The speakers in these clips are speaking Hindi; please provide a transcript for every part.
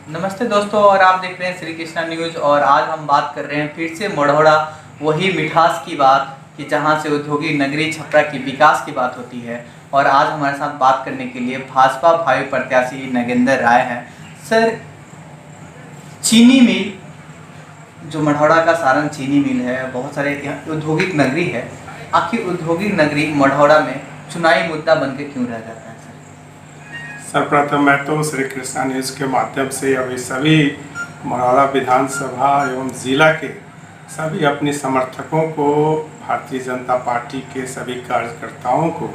नमस्ते दोस्तों, और आप देख रहे हैं श्री कृष्णा न्यूज़। और आज हम बात कर रहे हैं फिर से मढ़ौरा, वही मिठास की बात कि जहां से औद्योगिक नगरी छपरा की विकास की बात होती है। और आज हमारे साथ बात करने के लिए भाजपा भावी प्रत्याशी नगेंद्र राय हैं। सर, चीनी मिल, जो मढ़ौरा का सारण चीनी मिल है, बहुत सारे औद्योगिक नगरी है। आखिर औद्योगिक नगरी मढ़ौरा में चुनावी मुद्दा बनकर क्यों रह जाता है? सर्वप्रथम मैं तो श्री कृष्णा न्यूज़ के माध्यम से अभी सभी मढ़ौरा विधानसभा एवं जिला के सभी अपने समर्थकों को, भारतीय जनता पार्टी के सभी कार्यकर्ताओं को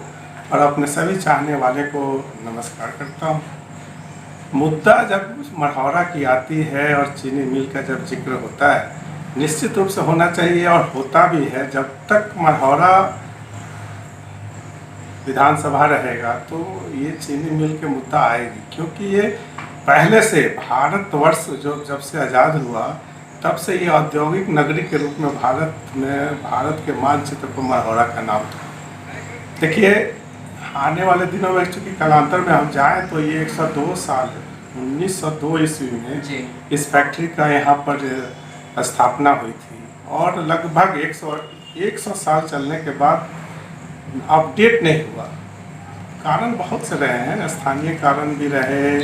और अपने सभी चाहने वाले को नमस्कार करता हूं। मुद्दा जब मढ़ौरा की आती है और चीनी मिल का जब जिक्र होता है, निश्चित रूप से होना चाहिए और होता भी है। जब तक मढ़ौरा विधानसभा रहेगा तो ये चीनी मिल के मुद्दा आएगी, क्योंकि ये पहले से भारतवर्ष जो जब से आज़ाद हुआ तब से ये औद्योगिक नगरी के रूप में भारत के मानचित्र पर मढ़ौरा का नाम था। देखिए, आने वाले दिनों में चूँकि कालांतर में हम जाएं तो ये 102 साल 1902 ईस्वी में इस फैक्ट्री का यहाँ पर स्थापना हुई थी और लगभग 100 साल चलने के बाद अपडेट नहीं हुआ। कारण बहुत से रहे हैं, स्थानीय कारण भी रहे,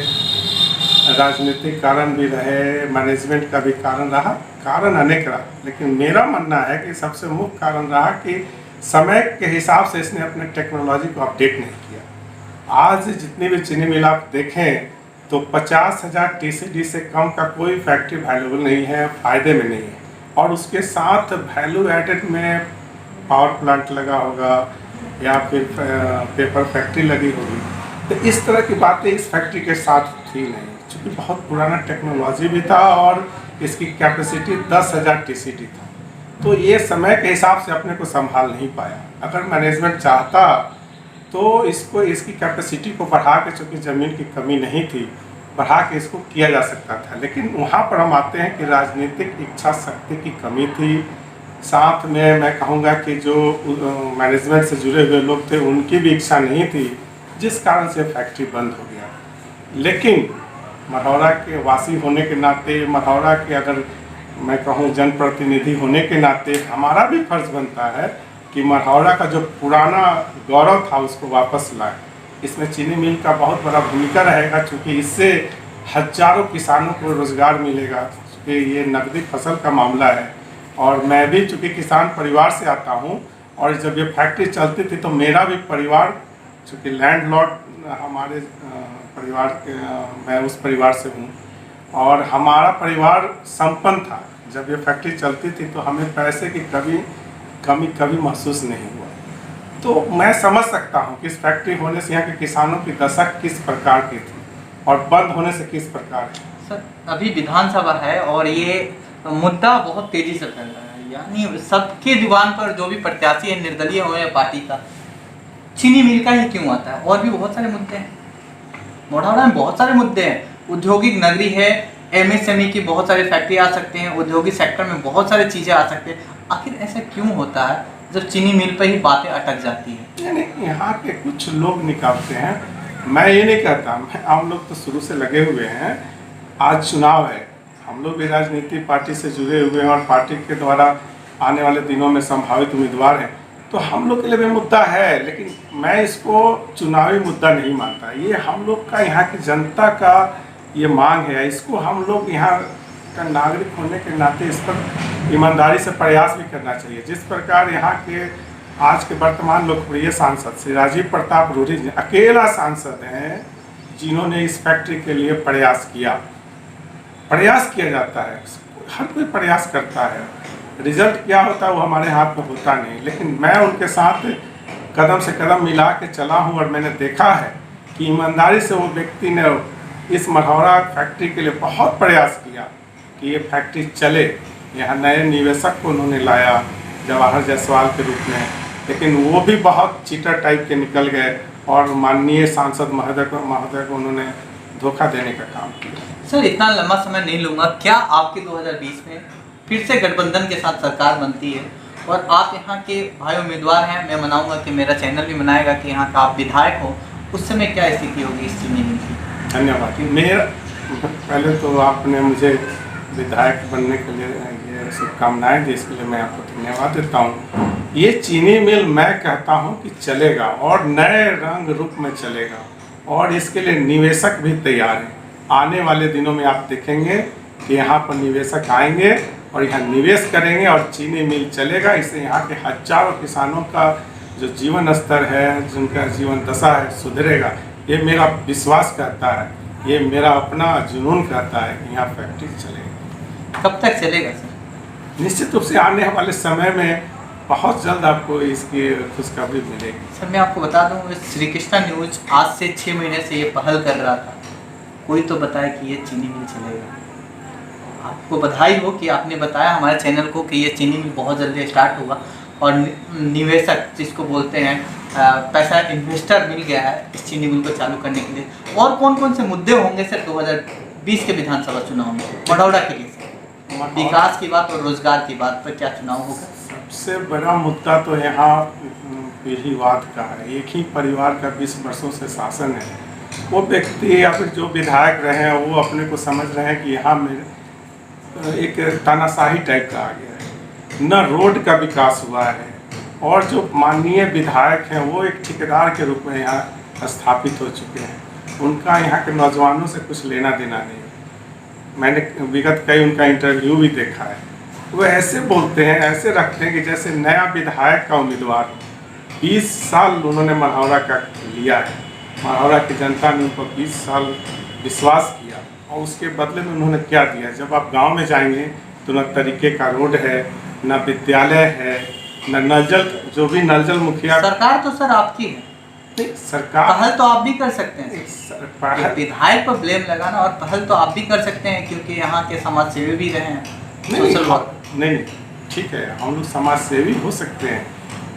राजनीतिक कारण भी रहे, मैनेजमेंट का भी कारण रहा, कारण अनेक रहा। लेकिन मेरा मानना है कि सबसे मुख्य कारण रहा कि समय के हिसाब से इसने अपने टेक्नोलॉजी को अपडेट नहीं किया। आज जितनी भी चीनी मिल आप देखें तो 50,000 TCD से कम का कोई फैक्ट्री वैल्यूबल नहीं है, फ़ायदे में नहीं है। और उसके साथ वैल्यू एडेड में पावर प्लांट लगा होगा या फिर पेपर फैक्ट्री लगी होगी, तो इस तरह की बातें इस फैक्ट्री के साथ थी नहीं, क्योंकि बहुत पुराना टेक्नोलॉजी भी था और इसकी कैपेसिटी 10,000 TCD था। तो ये समय के हिसाब से अपने को संभाल नहीं पाया। अगर मैनेजमेंट चाहता तो इसकी कैपेसिटी को बढ़ा के, चूँकि ज़मीन की कमी नहीं थी, बढ़ा के इसको किया जा सकता था। लेकिन वहाँ पर हम आते हैं कि राजनीतिक इच्छा शक्ति की कमी थी। साथ में मैं कहूँगा कि जो मैनेजमेंट से जुड़े हुए लोग थे उनकी भी इच्छा नहीं थी, जिस कारण से फैक्ट्री बंद हो गया। लेकिन मढ़ौरा के वासी होने के नाते, मढ़ौरा के अगर मैं कहूँ जनप्रतिनिधि होने के नाते, हमारा भी फर्ज बनता है कि मढ़ौरा का जो पुराना गौरव था उसको वापस लाए। इसमें चीनी मिल का बहुत बड़ा भूमिका रहेगा, क्योंकि इससे हजारों किसानों को रोज़गार मिलेगा। क्योंकि ये नकदी फसल का मामला है और मैं भी चूँकि किसान परिवार से आता हूँ, और जब ये फैक्ट्री चलती थी तो मेरा भी परिवार, चूँकि लैंडलॉर्ड हमारे परिवार के, मैं उस परिवार से हूँ और हमारा परिवार संपन्न था। जब ये फैक्ट्री चलती थी तो हमें पैसे की कमी महसूस नहीं हुआ। तो मैं समझ सकता हूँ कि इस फैक्ट्री होने से यहाँ के किसानों की दशा किस प्रकार की थी और बंद होने से किस प्रकार की। सर, अभी विधानसभा है और ये मुद्दा बहुत तेजी से फैल रहा है, यानी सबके जुबान पर, जो भी प्रत्याशी है, निर्दलीय हो या पार्टी का, चीनी मिल का ही क्यों आता है। और भी बहुत सारे मुद्दे हैं, मढ़ौरा में बहुत सारे मुद्दे हैं। औद्योगिक नगरी है, MSME की बहुत सारी फैक्ट्री आ सकते हैं, औद्योगिक सेक्टर में बहुत सारी चीज़ें आ सकती हैं। आखिर ऐसा क्यों होता है जब चीनी मिल पर ही बातें अटक जाती है? नहीं, यहाँ के कुछ लोग निकालते हैं, मैं ये नहीं कहता। हम लोग तो शुरू से लगे हुए हैं। आज चुनाव है, हम लोग भी राजनीतिक पार्टी से जुड़े हुए हैं और पार्टी के द्वारा आने वाले दिनों में संभावित उम्मीदवार हैं, तो हम लोग के लिए भी मुद्दा है। लेकिन मैं इसको चुनावी मुद्दा नहीं मानता। ये हम लोग का, यहाँ की जनता का ये मांग है। इसको हम लोग यहाँ का नागरिक होने के नाते इस पर ईमानदारी से प्रयास भी करना चाहिए। जिस प्रकार यहाँ के आज के वर्तमान लोकप्रिय सांसद श्री राजीव प्रताप रूडी जी अकेला सांसद हैं जिन्होंने इस फैक्ट्री के लिए प्रयास किया जाता है। हर कोई प्रयास करता है, रिजल्ट क्या होता है वो हमारे हाथ में होता नहीं। लेकिन मैं उनके साथ कदम से कदम मिला के चला हूँ और मैंने देखा है कि ईमानदारी से वो व्यक्ति ने इस मढ़ौरा फैक्ट्री के लिए बहुत प्रयास किया कि ये फैक्ट्री चले। यहाँ नए निवेशक को उन्होंने लाया जवाहर जायसवाल के रूप में, लेकिन वो भी बहुत चीटर टाइप के निकल गए और माननीय सांसद महोदय को उन्होंने धोखा देने का काम किया। सर, इतना लंबा समय नहीं लूँगा। क्या आपके 2020 में फिर से गठबंधन के साथ सरकार बनती है और आप यहाँ के भाई उम्मीदवार हैं, मैं मनाऊंगा कि मेरा चैनल भी मनाएगा कि यहाँ का आप विधायक हो, उस समय क्या स्थिति होगी इस चीनी मिल की? धन्यवाद। मेरा पहले तो आपने मुझे विधायक बनने के लिए ये शुभकामनाएं दी, इसके लिए मैं आपको धन्यवाद देता हूँ। ये चीनी मिल मैं कहता हूँ कि चलेगा और नए रंग रूप में चलेगा, और इसके लिए निवेशक भी तैयार हैं। आने वाले दिनों में आप देखेंगे कि यहाँ पर निवेशक आएंगे और यहाँ निवेश करेंगे और चीनी मिल चलेगा। इससे यहाँ के हजारों किसानों का जो जीवन स्तर है, जिनका जीवन दशा है, सुधरेगा। ये मेरा विश्वास कहता है, ये मेरा अपना जुनून कहता है कि यहाँ फैक्ट्री चलेगी। कब तक चलेगा सर? निश्चित रूप से आने वाले समय में बहुत जल्द आपको इसकी खुशखबरी मिलेगी। सर मैं आपको बता दूं, श्री कृष्णा न्यूज आज से 6 महीने से ये पहल कर रहा था, कोई तो बताए कि ये चीनी मिल चलेगा। आपको बधाई हो कि आपने बताया हमारे चैनल को कि ये चीनी मिल बहुत जल्दी स्टार्ट होगा और निवेशक जिसको बोलते हैं पैसा इन्वेस्टर मिल गया है इस चीनी मिल को चालू करने के लिए। और कौन कौन से मुद्दे होंगे सर 2020 के विधानसभा चुनाव में मढ़ौरा के लिए? विकास की बात और रोजगार की बात पर क्या चुनाव होगा? सबसे बड़ा मुद्दा तो यहाँ पीढ़ीवाद का है। एक ही परिवार का 20 वर्षों से शासन है। वो व्यक्ति या फिर जो विधायक रहे हैं वो अपने को समझ रहे हैं कि यहाँ मेरे एक तानाशाही टाइप का आ गया है, न रोड का विकास हुआ है, और जो माननीय विधायक हैं वो एक ठेकेदार के रूप में यहाँ स्थापित हो चुके हैं। उनका यहाँ के नौजवानों से कुछ लेना देना नहीं। मैंने विगत कई उनका इंटरव्यू भी देखा है। वो ऐसे बोलते हैं, ऐसे रखते हैं कि जैसे नया विधायक का उम्मीदवार। 20 साल उन्होंने मढ़ौरा का लिया है, मढ़ौरा की जनता ने उनको 20 साल विश्वास किया, और उसके बदले में उन्होंने क्या दिया? जब आप गांव में जाएंगे तो न तरीके का रोड है, न विद्यालय है, न नल जल, जो भी नल जल मुखिया। सरकार तो सर आपकी है, नहीं, सरकार पहल तो आप भी कर सकते हैं। विधायक पर ब्लेम लगाना और पहल तो आप भी कर सकते हैं, क्योंकि यहाँ के समाज सेवी भी रहे हैं। नहीं, ठीक है, हम लोग समाज सेवी हो सकते हैं।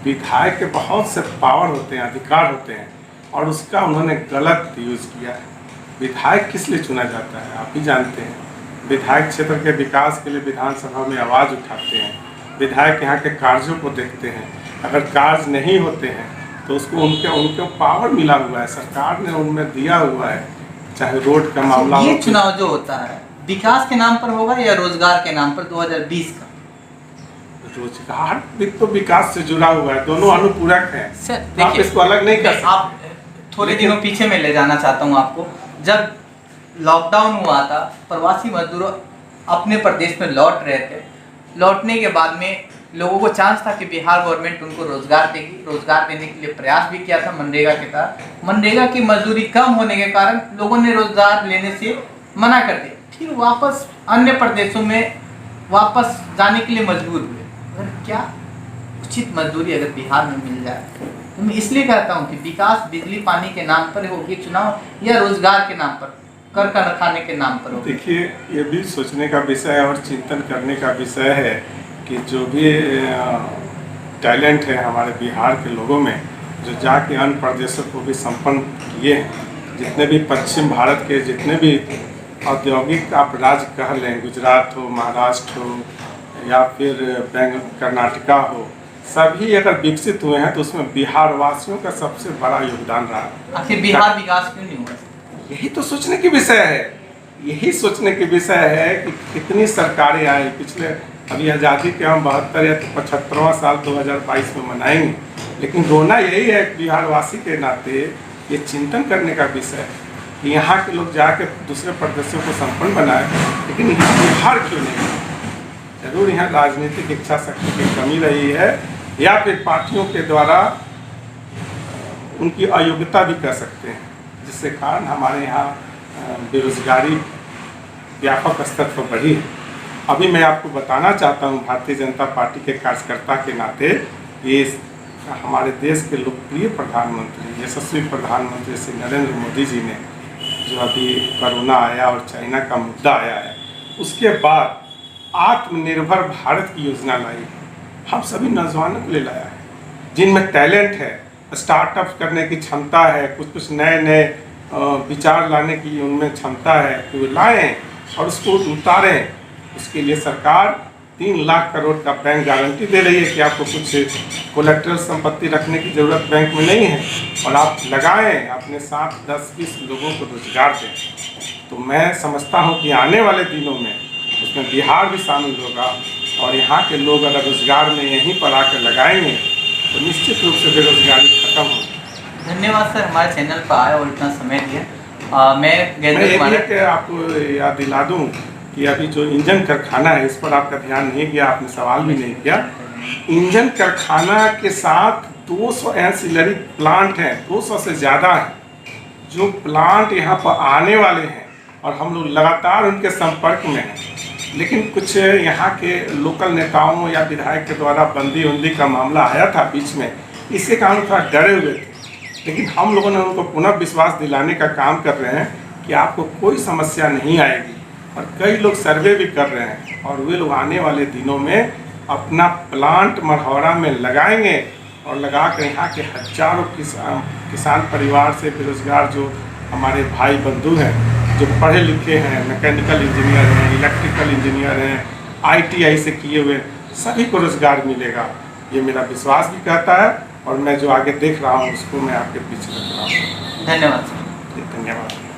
विधायक के बहुत से पावर होते हैं, अधिकार होते हैं, और उसका उन्होंने गलत यूज किया है। विधायक किस लिए चुना जाता है आप ही जानते हैं। विधायक क्षेत्र के विकास के लिए विधानसभा में आवाज़ उठाते हैं। विधायक यहाँ के कार्यों को देखते हैं। अगर कार्य नहीं होते हैं तो उसको उनके पावर मिला हुआ है, सरकार ने उनमें दिया हुआ है, चाहे रोड का मामला हो। ये चुनाव जो होता है विकास के नाम पर होगा या रोजगार के नाम पर 2020 का? रोजगार भी तो विकास से जुड़ा हुआ है, दोनों अनुपूरक हैं। सर आप इसको अलग नहीं कर सकते। आप थोड़े दिनों पीछे में ले जाना चाहता हूँ आपको। जब लॉकडाउन हुआ था, प्रवासी मजदूर अपने प्रदेश में लौट रहे थे। लौटने के बाद में लोगों को चांस था कि बिहार गवर्नमेंट उनको रोजगार देगी। रोजगार देने के लिए प्रयास भी किया था मनरेगा के तहत। मनरेगा की मजदूरी कम होने के कारण लोगों ने रोजगार लेने से मना कर दिया, फिर वापस अन्य प्रदेशों में वापस जाने के लिए मजबूर हुए। अगर क्या उचित मजदूरी अगर बिहार में मिल जाए तो मैं इसलिए कहता हूँ कि विकास बिजली पानी के नाम पर होगी चुनाव या रोजगार के नाम पर, कर खाने के नाम पर होगी? देखिए, ये भी सोचने का विषय और चिंतन करने का विषय है कि जो भी टैलेंट है हमारे बिहार के लोगों में, जो जाके अन्य प्रदेशों को भी संपन्न किए हैं। जितने भी पश्चिम भारत के जितने भी औद्योगिक आप राज्य कह लें, गुजरात हो, महाराष्ट्र हो, या फिर कर्नाटका हो, सभी अगर विकसित हुए हैं तो उसमें बिहार वासियों का सबसे बड़ा योगदान रहा। आखिर बिहार विकास क्यों नहीं हुआ? यही तो सोचने की विषय है। यही सोचने की विषय है कि कितनी सरकारें आई पिछले, अभी आज़ादी के हम 72 या 75वां साल 2022 में मनाएंगे, लेकिन रोना यही है बिहारवासी के नाते। ये चिंतन करने का विषय है कि यहाँ के लोग जाके दूसरे प्रदेशों को संपन्न बनाए, लेकिन बिहार क्यों नहीं? जरूर यहाँ राजनीतिक इच्छा शक्ति की कमी रही है, या फिर पार्टियों के द्वारा उनकी अयोग्यता भी कह सकते हैं, जिससे कारण हमारे यहाँ बेरोजगारी व्यापक स्तर पर बढ़ी है। अभी मैं आपको बताना चाहता हूँ, भारतीय जनता पार्टी के कार्यकर्ता के नाते, ये हमारे देश के लोकप्रिय प्रधानमंत्री, यशस्वी प्रधानमंत्री श्री नरेंद्र मोदी जी ने, जो अभी कोरोना आया और चाइना का मुद्दा आया है, उसके बाद आत्मनिर्भर भारत की योजना लाई। हम सभी नौजवानों को ले लाया है, जिनमें टैलेंट है, स्टार्टअप करने की क्षमता है, कुछ नए नए विचार लाने की उनमें क्षमता है, तो लाएँ और उसको उतारें। उसके लिए सरकार 3 लाख करोड़ का बैंक गारंटी दे रही है कि आपको कुछ कोलेक्ट्रल संपत्ति रखने की ज़रूरत बैंक में नहीं है, और आप लगाएं, अपने साथ 10-20 लोगों को रोजगार दें। तो मैं समझता हूं कि आने वाले दिनों में उसमें बिहार भी शामिल होगा, और यहाँ के लोग अगर रोजगार में यहीं पर आकर लगाएंगे तो निश्चित रूप से बेरोजगारी खत्म होगी। धन्यवाद सर, हमारे चैनल पर आए और इतना समय दिया। मैं आपको याद दिला दूं कि अभी जो इंजन कारखाना है, इस पर आपका ध्यान नहीं गया, आपने सवाल भी नहीं किया। इंजन कारखाना के साथ 200 एंसिलरी प्लांट हैं, 200 से ज़्यादा हैं, जो प्लांट यहाँ पर आने वाले हैं, और हम लोग लगातार उनके संपर्क में हैं। लेकिन कुछ यहाँ के लोकल नेताओं या विधायक के द्वारा बंदी उंदी का मामला आया था बीच में, इसके कारण थोड़ा डरे हुए थे। लेकिन हम लोगों ने उनको पुनः विश्वास दिलाने का काम कर रहे हैं कि आपको कोई समस्या नहीं आएगी, और कई लोग सर्वे भी कर रहे हैं, और वे लोग आने वाले दिनों में अपना प्लांट मढ़ौरा में लगाएंगे, और लगा कर यहाँ के हजारों किसान परिवार से बेरोजगार जो हमारे भाई बंधु हैं, जो पढ़े लिखे हैं, मैकेनिकल इंजीनियर हैं, इलेक्ट्रिकल इंजीनियर हैं, ITI से किए हुए, सभी को रोजगार मिलेगा, ये मेरा विश्वास भी कहता है, और मैं जो आगे देख रहा हूँ उसको मैं आपके पीछे रख रहा हूँ। धन्यवाद सर। धन्यवाद।